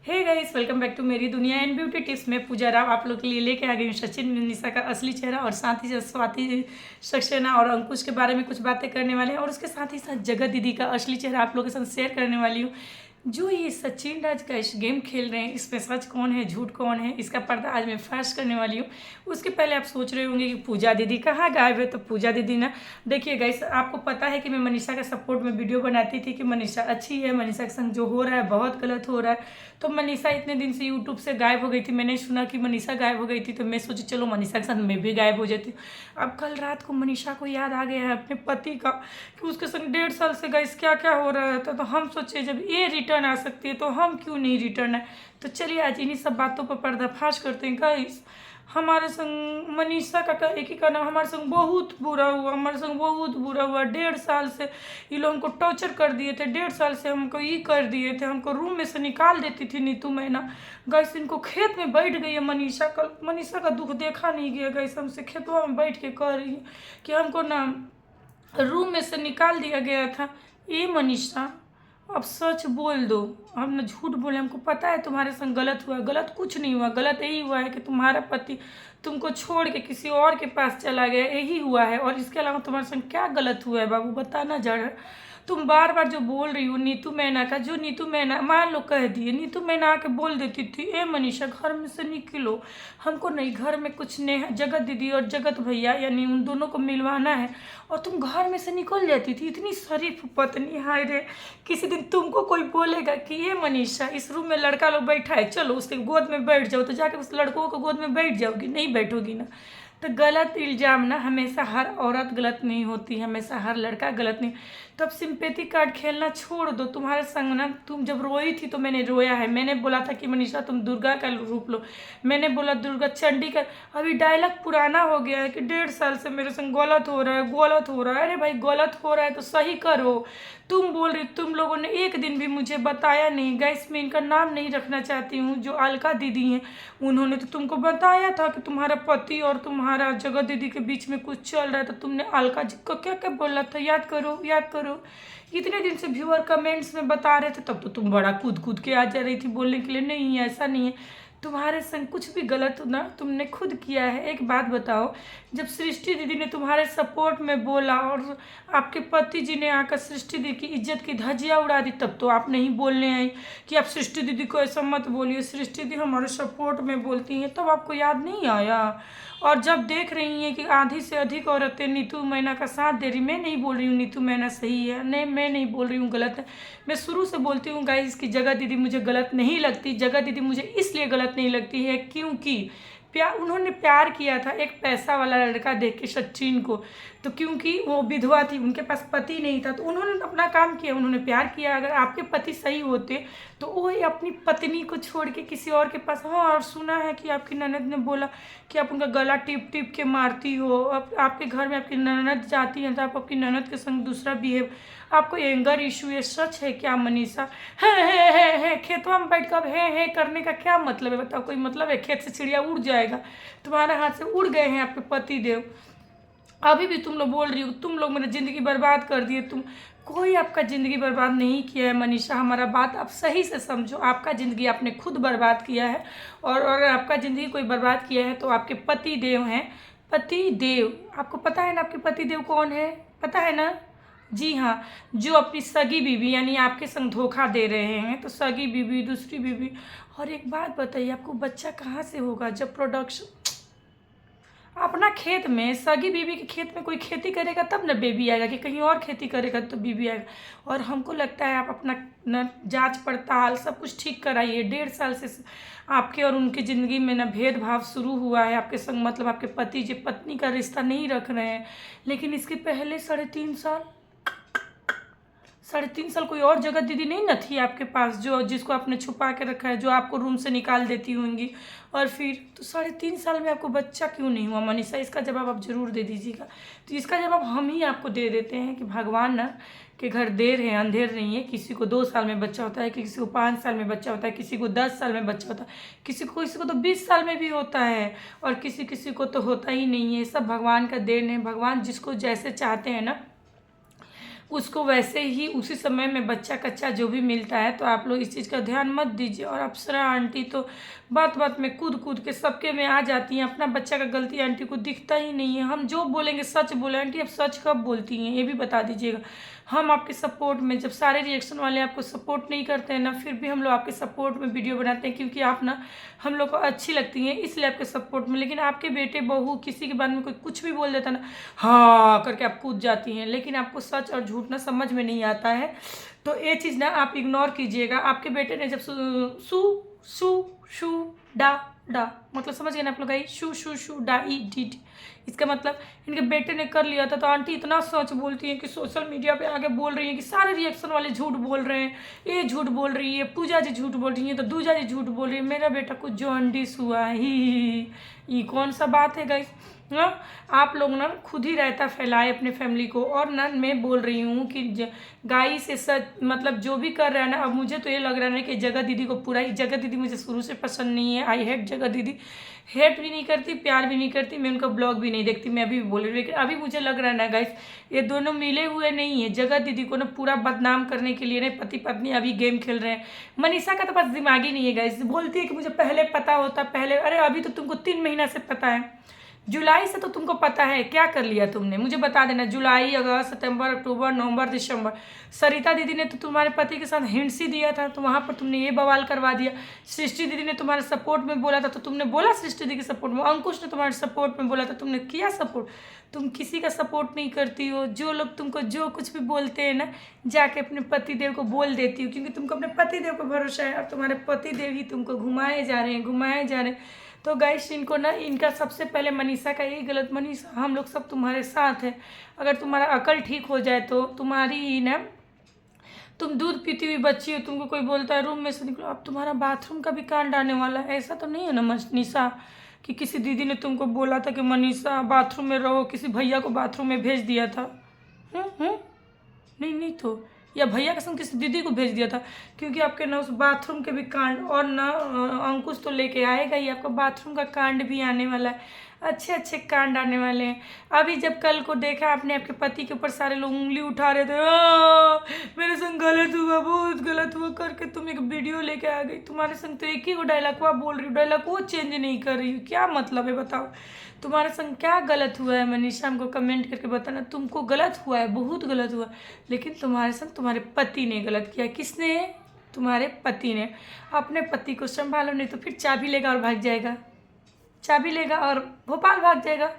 Hey guys, welcome back to मेरी दुनिया and beauty tips में पूजा राव आप लोग के लिए लेके आ गई हूँ सचिन मनीषा का असली चेहरा और साथ ही साथ स्वाति सक्सेना और अंकुश के बारे में कुछ बातें करने वाले हैं और उसके साथ ही साथ जगत दीदी का असली चेहरा आप लोगों के साथ शेयर करने वाली हूँ। जो ये सचिन राज का इस गेम खेल रहे हैं, इसमें सच कौन है झूठ कौन है, इसका पर्दा आज मैं फाश करने वाली हूँ। उसके पहले आप सोच रहे होंगे कि पूजा दीदी कहाँ गायब है। तो पूजा दीदी ना, देखिए गाइस, आपको पता है कि मैं मनीषा का सपोर्ट में वीडियो बनाती थी कि मनीषा अच्छी है, मनीषा के संग जो हो रहा है बहुत गलत हो रहा है। तो मनीषा इतने दिन से यूट्यूब से गायब हो गई थी। मैंने सुना कि मनीषा गायब हो गई थी, तो मैं सोची चलो मनीषा के साथ मैं भी गायब हो जाती हूँ। अब कल रात को मनीषा को याद आ गया है अपने पति का कि उसके संग 1.5 साल से गाइस क्या क्या हो रहा था। तो हम सोचे जब ये रिटर्न आ सकती है तो हम क्यों नहीं रिटर्न है। तो चलिए आज इन्हीं सब बातों पर पर्दाफाश करते हैं गाइस। हमारे संग मनीषा का एक ही का नाम, हमारे संग बहुत बुरा हुआ, हमारे संग बहुत बुरा हुआ। 1.5 साल से ये लोग हमको टॉर्चर कर दिए थे, 1.5 साल से हमको ये कर दिए थे, हमको रूम में से निकाल देती थी नीतू मैना। गैस इनको खेत में बैठ गई है मनीषा का दुख देखा नहीं गया। गैस हमसे खेतवा में बैठ के कह रही है कि हमको ना रूम में से निकाल दिया गया था। ये मनीषा अब सच बोल दो, हम ना झूठ बोले। हमको पता है तुम्हारे संग गलत हुआ, गलत कुछ नहीं हुआ, गलत यही हुआ है कि तुम्हारा पति तुमको छोड़ के किसी और के पास चला गया, यही हुआ है। और इसके अलावा तुम्हारे संग क्या गलत हुआ है बाबू, बताना जरा। तुम बार बार जो बोल रही हो नीतू मैना का, जो नीतू मैना मान लो कह दिए, नीतू मैना आके बोल देती थी ए मनीषा घर में से निकलो, हमको नहीं घर में कुछ नहीं, जगत दीदी और जगत भैया यानी उन दोनों को मिलवाना है, और तुम घर में से निकल जाती थी। इतनी शरीफ पत्नी, हाय रे। किसी दिन तुमको कोई बोलेगा कि ये मनीषा इस रूम में लड़का लोग बैठा है, चलो उसके गोद में बैठ जाओ, तो जाके उस लड़कों को गोद में बैठ जाओगी, नहीं बैठोगी ना। तो गलत इल्ज़ाम ना हमेशा हर औरत गलत नहीं होती, हमेशा हर लड़का गलत नहीं। तो अब सिंपैथी कार्ड खेलना छोड़ दो। तुम्हारे संग ना, तुम जब रोई थी तो मैंने रोया है। मैंने बोला था कि मनीषा तुम दुर्गा का रूप लो, मैंने बोला दुर्गा चंडी का। अभी डायलॉग पुराना हो गया है कि 1.5 साल से मेरे संग गलत हो रहा है, गलत हो रहा है। अरे भाई गलत हो रहा है तो सही करो। तुम बोल रही, तुम लोगों ने एक दिन भी मुझे बताया नहीं। गैस मैं इनका नाम नहीं रखना चाहती हूँ, जो अलका दीदी हैं उन्होंने तो तुमको बताया था कि तुम्हारा पति और तुम्हारा जगत दीदी के बीच में कुछ चल रहा है। तो तुमने अलका जी को क्या क्या बोला था, याद करो याद करो। इतने दिन से व्यूअर कमेंट्स में बता रहे थे, तब तो तुम बड़ा कूद कूद के आ जा रही थी बोलने के लिए। नहीं ऐसा नहीं है, तुम्हारे संग कुछ भी गलत ना तुमने खुद किया है। एक बात बताओ, जब सृष्टि दीदी ने तुम्हारे सपोर्ट में बोला और आपके पति जी ने आकर सृष्टि दीदी की इज्जत की धज्जियाँ उड़ा दी, तब तो आप नहीं बोलने आई कि आप सृष्टि दीदी को ऐसा मत बोलिए, सृष्टि दीदी हमारे सपोर्ट में बोलती हैं, तब आपको याद नहीं आया। और जब देख रही हैं कि आधी से अधिक औरतें नीतू मैना का साथ दे रही, मैं नहीं बोल रही हूँ नीतू मैना सही है, नहीं मैं नहीं बोल रही हूँ गलत है। मैं शुरू से बोलती हूँ गाइस कि जगत दीदी मुझे गलत नहीं लगती। जगत दीदी मुझे इसलिए गलत नहीं लगती है क्योंकि उन्होंने प्यार किया था एक पैसा वाला लड़का देख के सचिन को। तो क्योंकि वो विधवा थी, उनके पास पति नहीं था, तो उन्होंने अपना काम किया, उन्होंने प्यार किया। अगर आपके पति सही होते तो वो अपनी पत्नी को छोड़ के किसी और के पास। हाँ, और सुना है कि आपकी ननद ने बोला कि आप उनका गला टिप टिप के मारती हो। आपके घर में आपकी ननद जाती है तो आप आपकी ननद के संग दूसरा बिहेव, आपको एंगर इशू है। सच है क्या मनीषा? है खेतवा में बैठ कर है करने का क्या मतलब है बताओ? कोई मतलब है? खेत से चिड़िया उड़ जाएगा, तुम्हारे हाथ से उड़ गए हैं आपके पति देव। अभी भी तुम लोग बोल रही हो तुम लोग मेरी ज़िंदगी बर्बाद कर दिए। तुम कोई आपका ज़िंदगी बर्बाद नहीं किया है मनीषा, हमारा बात आप सही से समझो। आपका ज़िंदगी आपने खुद बर्बाद किया है, और आपका ज़िंदगी कोई बर्बाद किया है तो आपके पति देव हैं। पति देव, आपको पता है ना आपके पति देव कौन है? पता है ना? जी हाँ, जो अपनी सगी बीवी यानी आपके संग धोखा दे रहे हैं, तो सगी बीवी, दूसरी बीवी। और एक बात बताइए, आपको बच्चा कहाँ से होगा जब प्रोडक्शन अपना खेत में, सगी बीवी के खेत में कोई खेती करेगा तब न बेबी आएगा, कि कहीं और खेती करेगा तो बीबी आएगा। और हमको लगता है आप अपना न जांच पड़ताल सब कुछ ठीक कराइए। 1.5 साल से आपके और उनकी ज़िंदगी में न भेदभाव शुरू हुआ है आपके संग, मतलब आपके पति जी पत्नी का रिश्ता नहीं रख रहे हैं। लेकिन इसके पहले 3.5 साल कोई और जगत दीदी नहीं न थी आपके पास, जो जिसको आपने छुपा के रखा है, जो आपको रूम से निकाल देती होंगी। और फिर तो 3.5 साल में आपको बच्चा क्यों नहीं हुआ मनीषा? इसका जवाब आप ज़रूर दे दीजिएगा। तो इसका जवाब हम ही आपको दे देते हैं कि भगवान ना के घर देर है अंधेर नहीं है। किसी को 2 साल में बच्चा होता है, किसी को 5 साल में बच्चा होता है, किसी को 10 साल में बच्चा होता है, किसी को तो 20 साल में भी होता है, और किसी को तो होता ही नहीं है। सब भगवान का देन है। भगवान जिसको जैसे चाहते हैं ना उसको वैसे ही उसी समय में बच्चा कच्चा जो भी मिलता है। तो आप लोग इस चीज़ का ध्यान मत दीजिए। और अप्सरा आंटी तो बात बात में कूद कूद के सबके में आ जाती हैं, अपना बच्चा का गलती आंटी को दिखता ही नहीं है। हम जो बोलेंगे सच बोले। आंटी आप सच कब बोलती हैं ये भी बता दीजिएगा। हम आपके सपोर्ट में, जब सारे रिएक्शन वाले आपको सपोर्ट नहीं करते हैं ना, फिर भी हम लोग आपके सपोर्ट में वीडियो बनाते हैं, क्योंकि आप ना हम लोग को अच्छी लगती हैं, इसलिए आपके सपोर्ट में। लेकिन आपके बेटे बहू किसी के बारे में कोई कुछ भी बोल देता ना, हाँ करके आप कूद जाती हैं। लेकिन आपको सच और झूठ ना समझ में नहीं आता है, तो ये चीज़ ना आप इग्नोर कीजिएगा। आपके बेटे ने जब सू सू शू डा डा मतलब समझ गए ना आप लोग, आई शू शू शू डा ई डी डी, इसका मतलब इनके बेटे ने कर लिया था। तो आंटी इतना सच बोलती हैं कि सोशल मीडिया पे आके बोल रही हैं कि सारे रिएक्शन वाले झूठ बोल रहे हैं, ये झूठ बोल रही है, पूजा जी झूठ बोल रही है, तो दूजा जी झूठ बोल रही है, मेरा बेटा कुछ जॉन्डिस हुआ ही। ये कौन सा बात है गाइस? हाँ, आप लोग ना खुद ही रहता फैलाए अपने फैमिली को। और ना मैं बोल रही हूँ कि गाई से सच मतलब जो भी कर रहा है ना, अब मुझे तो ये लग रहा है कि जगह दीदी को पूरा ही, जगह दीदी मुझे शुरू से पसंद नहीं है। आई हेट जगह दीदी, हेट भी नहीं करती, प्यार भी नहीं करती, मैं उनका ब्लॉग भी नहीं देखती, मैं अभी भी बोल रही हूँ। लेकिन अभी मुझे लग रहा है ना गाइस, ये दोनों मिले हुए नहीं है। जगह दीदी को ना पूरा बदनाम करने के लिए ना पति पत्नी अभी गेम खेल रहे हैं। मनीषा का तो बस दिमाग ही नहीं है गाइस, बोलती है कि मुझे पहले पता होता पहले। अरे अभी तो तुमको 3 महीना से पता है, जुलाई से तो तुमको पता है। क्या कर लिया तुमने मुझे बता देना। जुलाई, अगस्त, सितंबर, अक्टूबर, नवंबर, दिसंबर। सरिता दीदी ने तो तुम्हारे पति के साथ हिंट्स ही दिया था, तो वहाँ पर तुमने ये बवाल करवा दिया। सृष्टि दीदी ने तुम्हारे सपोर्ट में बोला था, तो तुमने बोला सृष्टि दीदी के सपोर्ट में। अंकुश ने तुम्हारे सपोर्ट में बोला था, तुमने किया सपोर्ट। तुम किसी का सपोर्ट नहीं करती हो। जो लोग तुमको जो कुछ भी बोलते हैं ना, जाके अपने पतिदेव को बोल देती हो, क्योंकि तुमको अपने पतिदेव पर भरोसा है। और तुम्हारे पतिदेव ही तुमको घुमाए जा रहे हैं। तो गाइस इनको ना, इनका सबसे पहले मनीषा का यही गलत। मनीषा हम लोग सब तुम्हारे साथ हैं। अगर तुम्हारा अकल ठीक हो जाए तो तुम्हारी ही ना, तुम दूध पीती हुई बच्ची हो, तुमको कोई बोलता है रूम में से निकलो, अब तुम्हारा बाथरूम का भी कांड आने वाला है। ऐसा तो नहीं है ना मनीषा कि किसी दीदी ने तुमको बोला था कि मनीषा बाथरूम में रहो, किसी भैया को बाथरूम में भेज दिया था? नहीं तो, या भैया के संग किसी दीदी को भेज दिया था? क्योंकि आपके ना उस बाथरूम के भी कांड, और ना अंकुश तो लेके आएगा ही, आपका बाथरूम का कांड भी आने वाला है। अच्छे अच्छे कांड आने वाले हैं। अभी जब कल को देखा आपने, आपके पति के ऊपर सारे लोग उंगली उठा रहे थे, मेरे संग गलत हुआ, बहुत गलत हुआ करके तुम एक वीडियो लेके आ गई। तुम्हारे संग तो एक ही वो डायलॉग हुआ बोल रही हो, डायलॉग वो चेंज नहीं कर रही हो, क्या मतलब है बताओ? तुम्हारे संग क्या गलत हुआ है मनीषा? हमको कमेंट करके बताना। तुमको गलत हुआ है, बहुत गलत हुआ, लेकिन तुम्हारे संग तुम्हारे पति ने गलत किया। किसने? तुम्हारे पति ने। अपने पति को संभालो, नहीं तो फिर चाबी लेगा और भाग जाएगा। चाबी लेगा और भोपाल भाग जाएगा।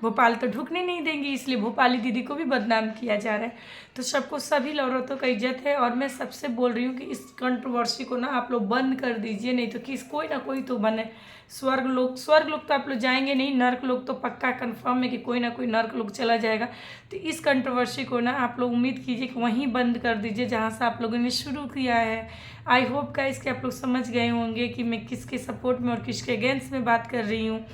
भोपाल तो ढुकने नहीं देंगी, इसलिए भोपाली दीदी को भी बदनाम किया जा रहा है। तो सबको, सभी औरतों का इज्जत है। और मैं सबसे बोल रही हूँ कि इस कंट्रोवर्सी को ना आप लोग बंद कर दीजिए, नहीं तो किस कोई ना कोई तो बने। स्वर्ग लोग तो आप लोग जाएंगे नहीं, नर्क लोग तो पक्का कंफर्म है कि कोई ना कोई नर्क लोग चला जाएगा। तो इस कंट्रोवर्सी को ना आप लोग उम्मीद कीजिए कि वहीं बंद कर दीजिए जहाँ से आप लोगों ने शुरू किया है। आई होप गाइस कि आप लोग समझ गए होंगे कि मैं किसके सपोर्ट में और किसके अगेंस्ट में बात कर रही हूँ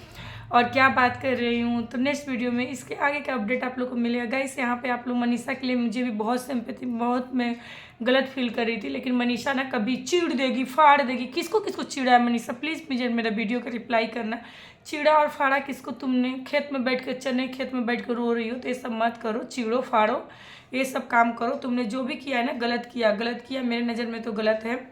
और क्या बात कर रही हूँ। तो नेक्स्ट वीडियो में इसके आगे का अपडेट आप लोग को मिलेगा। गाइस यहाँ पे आप लोग मनीषा के लिए, मुझे भी बहुत सिंपैथी, बहुत मैं गलत फील कर रही थी, लेकिन मनीषा ना कभी चिढ़ देगी, फाड़ देगी। किसको किसको चिढ़ा है मनीषा? प्लीज़ मुझे मेरा वीडियो का रिप्लाई करना। चिढ़ा और फाड़ा किसको? तुमने खेत में बैठ कर, चने खेत में बैठ कर रो रही हो, तो ये सब मत करो, चिढ़ो फाड़ो, ये सब काम करो। तुमने जो भी किया है ना, गलत किया, मेरे नज़र में तो गलत है।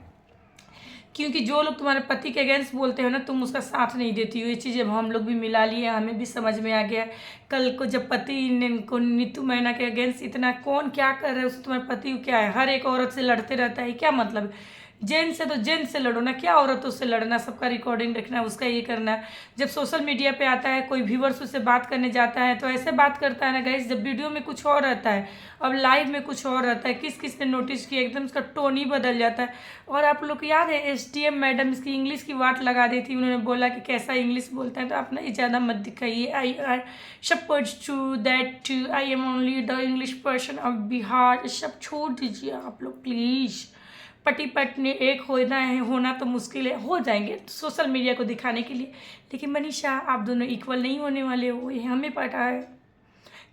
क्योंकि जो लोग तुम्हारे पति के अगेंस्ट बोलते हैं ना, तुम उसका साथ नहीं देती हो। ये चीज़ अब हम लोग भी मिला लिए, हमें भी समझ में आ गया। कल को जब पति ने को नीतू मैना के अगेंस्ट इतना, कौन क्या कर रहा है उससे, तुम्हारे पति क्या है, हर एक औरत से लड़ते रहता है, क्या मतलब? जेंट्स से तो जेंट्स से लड़ो ना, क्या औरतों से लड़ना, सबका रिकॉर्डिंग रखना, उसका ये करना। जब सोशल मीडिया पे आता है, कोई व्यूवर्स उससे बात करने जाता है तो ऐसे बात करता है ना गाइस। जब वीडियो में कुछ और रहता है, अब लाइव में कुछ और रहता है। किस किस ने नोटिस किया, एकदम उसका टोन ही बदल जाता है। और आप लोग को याद है SDM मैडम इसकी इंग्लिश की वाट लगा दी थी, उन्होंने बोला कि कैसा इंग्लिश बोलता है। तो आप ना ये ज़्यादा मत दिखाइए। I suppose to that I am only the English person of Bihar. सब छोड़ दीजिए आप लोग प्लीज़। पति पत्नी एक होना तो मुश्किल है, हो जाएंगे सोशल मीडिया को दिखाने के लिए। लेकिन मनीषा, आप दोनों इक्वल नहीं होने वाले हो, ये हमें पता है।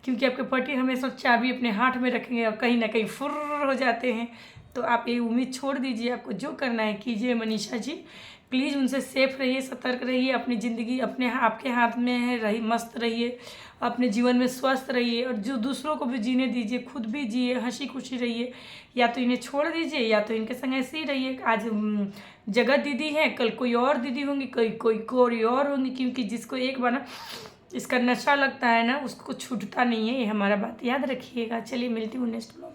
क्योंकि आपके पति हमेशा चाबी अपने हाथ में रखेंगे और कहीं ना कहीं फुर्र हो जाते हैं। तो आप ये उम्मीद छोड़ दीजिए, आपको जो करना है कीजिए मनीषा जी। प्लीज़ उनसे सेफ रहिए, सतर्क रहिए, अपनी ज़िंदगी आपके हाथ में है, रही मस्त रहिए, अपने जीवन में स्वस्थ रहिए और जो दूसरों को भी जीने दीजिए, खुद भी जिए, हंसी खुशी रहिए। या तो इन्हें छोड़ दीजिए या तो इनके संग ऐसे ही रहिए। आज जगत दीदी है, कल कोई और दीदी होंगी, कोई और होंगी, क्योंकि जिसको एक बार ना इसका नशा लगता है ना उसको छूटता नहीं है। ये हमारा बात याद रखिएगा। चलिए मिलती हूँ नेक्स्ट।